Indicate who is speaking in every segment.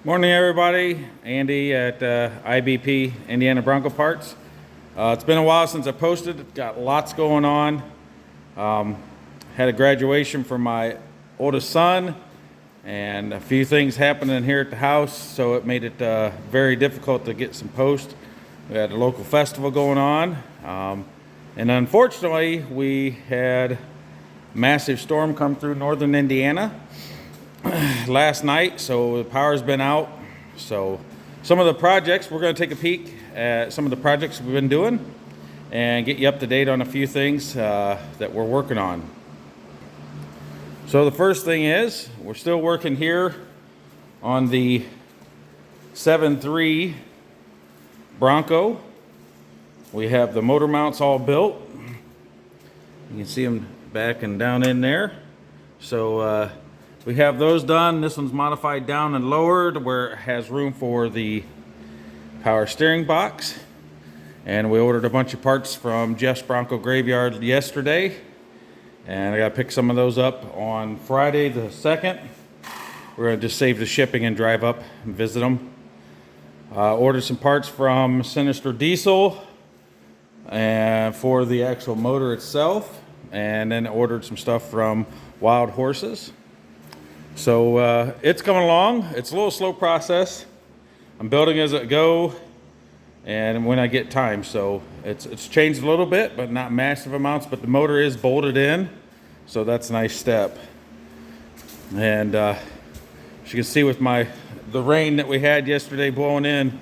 Speaker 1: Morning, everybody. Andy at IBP, Indiana Bronco Parts. It's been a while since I posted. Got lots going on. Had a graduation for my oldest son, and a few things happening here at the house, so it made it very difficult to get some posts. We had a local festival going on, and unfortunately, we had a massive storm come through northern Indiana last night, so the power's been out. So some of the projects, we're going to take a peek at some of the projects we've been doing and get you up to date on a few things that we're working on. So the first thing is, we're still working here on the 7.3 Bronco. We have the motor mounts all built. You can see them back and down in there. So we have those done. This one's modified down and lowered where it has room for the power steering box. And we ordered a bunch of parts from Jeff's Bronco Graveyard yesterday. And I gotta pick some of those up on Friday the 2nd. We're gonna just save the shipping and drive up and visit them. Ordered some parts from Sinister Diesel and for the actual motor itself. And then ordered some stuff from Wild Horses. So it's coming along. It's a little slow process. I'm building as I go and when I get time. So it's changed a little bit, but not massive amounts, but the motor is bolted in. So that's a nice step. And as you can see with the rain that we had yesterday blowing in,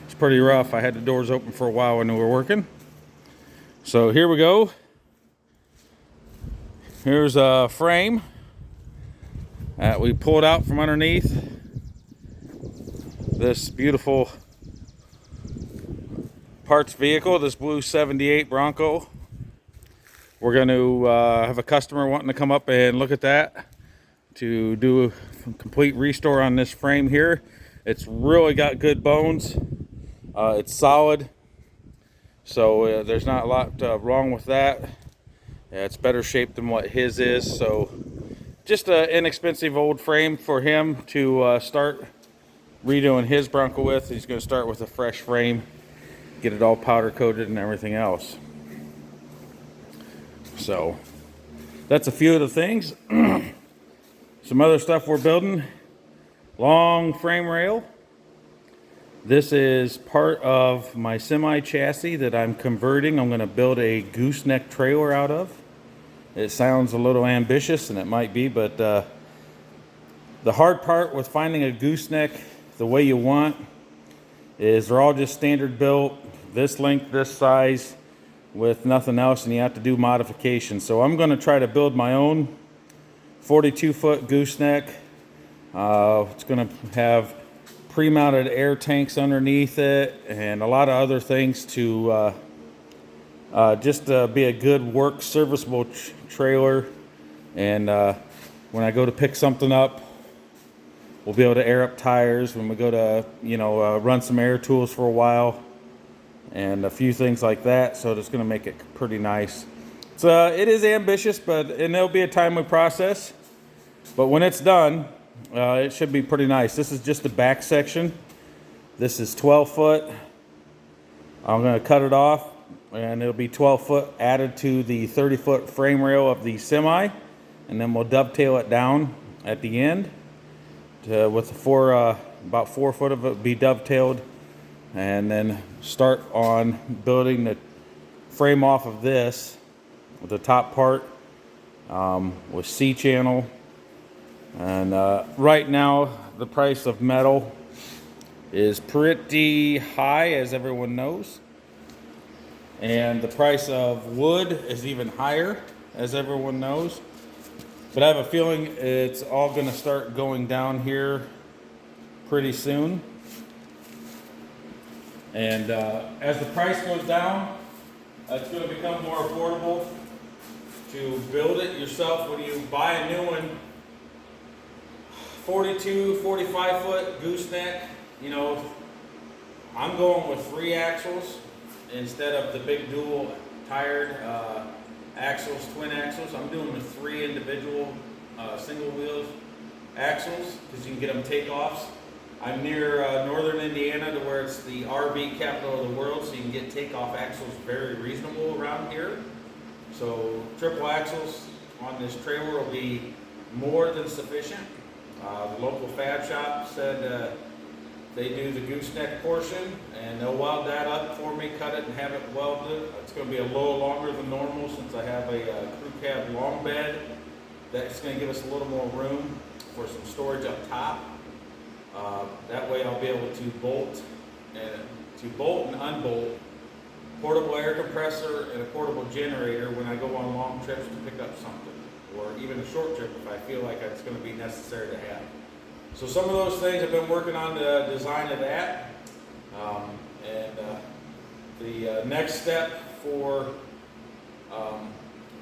Speaker 1: it's pretty rough. I had the doors open for a while when we were working. So here we go. Here's a frame that we pulled out from underneath this beautiful parts vehicle, this blue 78 Bronco. We're going to have a customer wanting to come up and look at that to do a complete restore on this frame here. It's really got good bones. It's solid, so there's not a lot wrong with that. Yeah, it's better shaped than what his is, so just an inexpensive old frame for him to start redoing his Bronco with. He's going to start with a fresh frame, get it all powder coated and everything else. So that's a few of the things. Some other stuff we're building. Long frame rail. This is part of my semi chassis that I'm converting. I'm going to build a gooseneck trailer out of. It sounds a little ambitious, and it might be, but the hard part with finding a gooseneck the way you want is they're all just standard built, this length, this size, with nothing else, and you have to do modifications. So I'm going to try to build my own 42-foot gooseneck. It's going to have pre-mounted air tanks underneath it and a lot of other things to just be a good work serviceable trailer. And when I go to pick something up, we'll be able to air up tires when we go to run some air tools for a while and a few things like that. So it's going to make it pretty nice. So it is ambitious, and there'll be a timely process, but when it's done, it should be pretty nice. This is just the back section. This is 12 foot. I'm going to cut it off, and it'll be 12 foot added to the 30-foot frame rail of the semi, and then we'll dovetail it down at the end with about 4 foot of it be dovetailed, and then start on building the frame off of this with the top part with C-channel. And right now the price of metal is pretty high, as everyone knows, and the price of wood is even higher, as everyone knows. But I have a feeling it's all going to start going down here pretty soon. And as the price goes down, it's going to become more affordable to build it yourself. When you buy a new one, 42, 45 foot gooseneck, I'm going with 3 axles instead of the big dual tired axles, twin axles. I'm doing the 3 individual single wheels axles because you can get them takeoffs. I'm near northern Indiana, to where it's the RV capital of the world, so you can get takeoff axles very reasonable around here. So triple axles on this trailer will be more than sufficient. The local fab shop said they do the gooseneck portion, and they'll weld that up for me, cut it and have it welded. It's going to be a little longer than normal since I have a crew cab long bed. That's going to give us a little more room for some storage up top. That way I'll be able to bolt and unbolt portable air compressor and a portable generator when I go on long trips to pick up something, or even a short trip if I feel like it's going to be necessary to have. So some of those things I've been working on the design of that. The next step for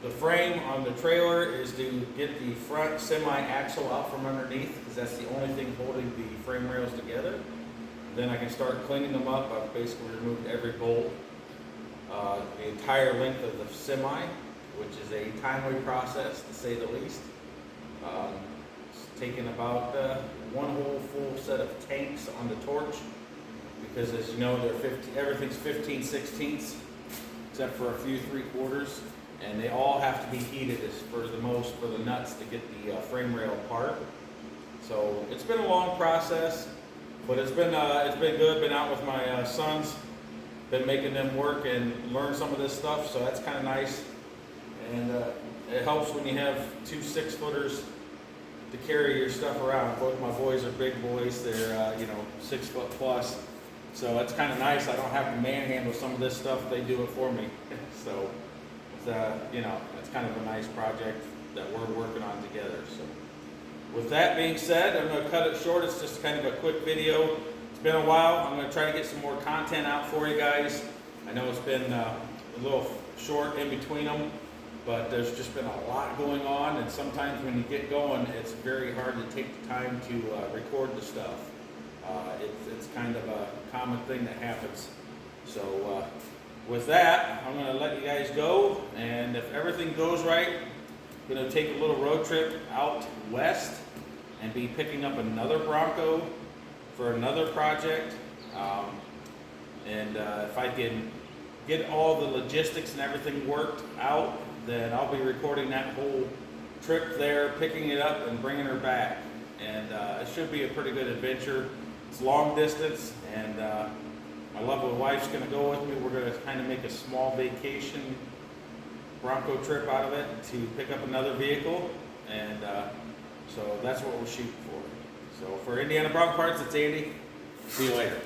Speaker 1: the frame on the trailer is to get the front semi-axle out from underneath, because that's the only thing holding the frame rails together. Then I can start cleaning them up. I've basically removed every bolt, the entire length of the semi, which is a timely process to say the least. It's taken about one whole full set of tanks on the torch, because as you know, everything's 15/16 except for a few 3/4, and they all have to be heated for the nuts to get the frame rail apart. So it's been a long process, but it's been good. Been out with my sons, been making them work and learn some of this stuff, so that's kind of nice. And it helps when you have 2 6-footers to carry your stuff around. Both my boys are big boys. They're 6 foot plus, so that's kind of nice. I don't have to manhandle some of this stuff. They do it for me. So it's kind of a nice project that we're working on together. So with that being said, I'm going to cut it short. It's just kind of a quick video. It's been a while. I'm going to try to get some more content out for you guys. I know it's been a little short in between them, but there's just been a lot going on, and sometimes when you get going, it's very hard to take the time to record the stuff. It's kind of a common thing that happens. So with that, I'm going to let you guys go, and if everything goes right, I'm going to take a little road trip out west and be picking up another Bronco for another project. If I can get all the logistics and everything worked out, then I'll be recording that whole trip there, picking it up and bringing her back. And it should be a pretty good adventure. It's long distance, and my lovely wife's going to go with me. We're going to kind of make a small vacation Bronco trip out of it to pick up another vehicle, and so that's what we're shooting for. So for Indiana Bronco Parts, it's Andy. See you later.